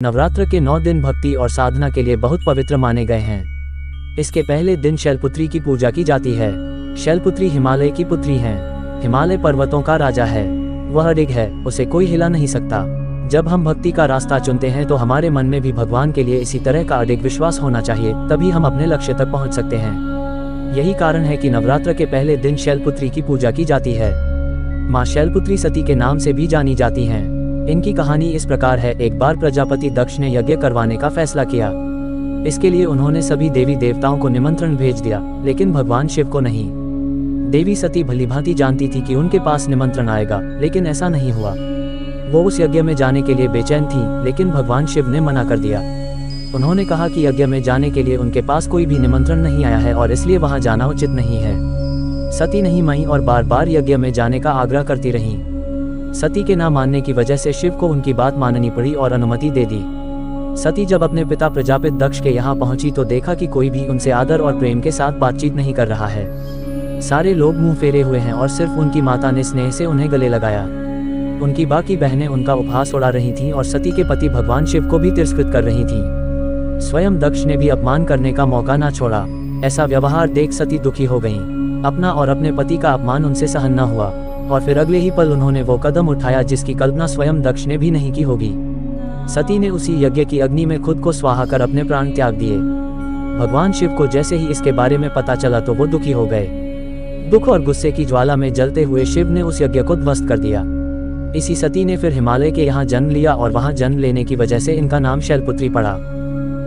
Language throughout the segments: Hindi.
नवरात्र के 9 दिन भक्ति और साधना के लिए बहुत पवित्र माने गए हैं। इसके पहले दिन शैलपुत्री की पूजा की जाती है। शैलपुत्री हिमालय की पुत्री हैं। हिमालय पर्वतों का राजा है। वह अडिग है, उसे कोई हिला नहीं सकता। जब हम भक्ति का रास्ता चुनते हैं तो हमारे मन में भी भगवान के लिए इसी तरह का अडिग विश्वास होना चाहिए, तभी हम अपने लक्ष्य तक पहुंच सकते हैं। यही कारण है कि नवरात्र के पहले दिन शैलपुत्री की पूजा की जाती है। माँ शैलपुत्री सती के नाम से भी जानी जाती हैं। इनकी कहानी इस प्रकार है। एक बार प्रजापति दक्ष ने यज्ञ करवाने का फैसला किया। इसके लिए उन्होंने सभी देवी देवताओं को निमंत्रण भेज दिया, लेकिन भगवान शिव को नहीं। देवी सती भलीभांति जानती थी कि उनके पास निमंत्रण आएगा, लेकिन ऐसा नहीं हुआ। वो उस यज्ञ में जाने के लिए बेचैन थी, लेकिन भगवान शिव ने मना कर दिया। उन्होंने कहा कि यज्ञ में जाने के लिए उनके पास कोई भी निमंत्रण नहीं आया है और इसलिए वहां जाना उचित नहीं है। सती नहीं मानी और बार बार यज्ञ में जाने का आग्रह करती रही। सती के ना मानने की वजह से शिव को उनकी बात माननी पड़ी और अनुमति दे दी। सती जब अपने पिता प्रजापित दक्ष के यहाँ पहुंची तो देखा कि कोई भी उनसे आदर और प्रेम के साथ बातचीत नहीं कर रहा है। सारे लोग मुंह फेरे हुए हैं और सिर्फ उनकी माता ने स्नेह से उन्हें गले लगाया। उनकी बाकी बहनें उनका उपहास उड़ा रही थीं और सती के पति भगवान शिव को भी तिरस्कृत कर रही थीं। स्वयं दक्ष ने भी अपमान करने का मौका ना छोड़ा। ऐसा व्यवहार देख सती दुखी हो गईं। अपना और अपने पति का अपमान उनसे सहन न हुआ और फिर अगले ही पल उन्होंने वो कदम उठाया जिसकी कल्पना स्वयं दक्ष ने भी नहीं की होगी। सती ने उसी यज्ञ की अग्नि में खुद को स्वाहा कर अपने प्राण त्याग दिए। भगवान शिव को जैसे ही इसके बारे में पता चला तो वो दुखी हो गए। दुख और गुस्से की ज्वाला में जलते हुए शिव ने उस यज्ञ को ध्वस्त कर दिया। इसी सती ने फिर हिमालय के यहाँ जन्म लिया और वहाँ जन्म लेने की वजह से इनका नाम शैलपुत्री पड़ा।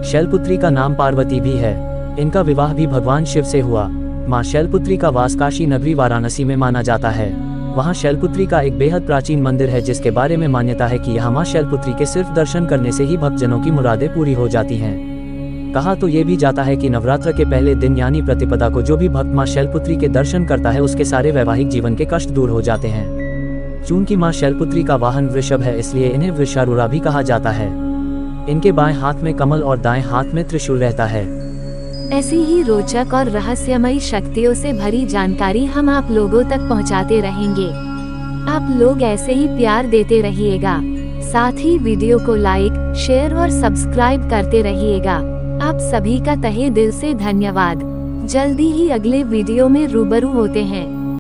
शैलपुत्री का नाम पार्वती भी है। इनका विवाह भी भगवान शिव से हुआ। माँ शैलपुत्री का वास काशी नगरी वाराणसी में माना जाता है। वहाँ शैलपुत्री का एक बेहद प्राचीन मंदिर है जिसके बारे में मान्यता है कि यहाँ माँ शैलपुत्री के सिर्फ दर्शन करने से ही भक्तजनों की मुरादें पूरी हो जाती हैं। कहा तो ये भी जाता है कि नवरात्र के पहले दिन यानी प्रतिपदा को जो भी भक्त माँ शैलपुत्री के दर्शन करता है उसके सारे वैवाहिक जीवन के कष्ट दूर हो जाते हैं। चूंकि माँ शैलपुत्री का वाहन वृषभ है इसलिए इन्हें वृषारूढ़ा भी कहा जाता है। इनके बाएं हाथ में कमल और दाएं हाथ में त्रिशूल रहता है। ऐसी ही रोचक और रहस्यमयी शक्तियों से भरी जानकारी हम आप लोगों तक पहुंचाते रहेंगे। आप लोग ऐसे ही प्यार देते रहिएगा। साथ ही वीडियो को लाइक, शेयर और सब्सक्राइब करते रहिएगा। आप सभी का तहे दिल से धन्यवाद। जल्दी ही अगले वीडियो में रूबरू होते हैं।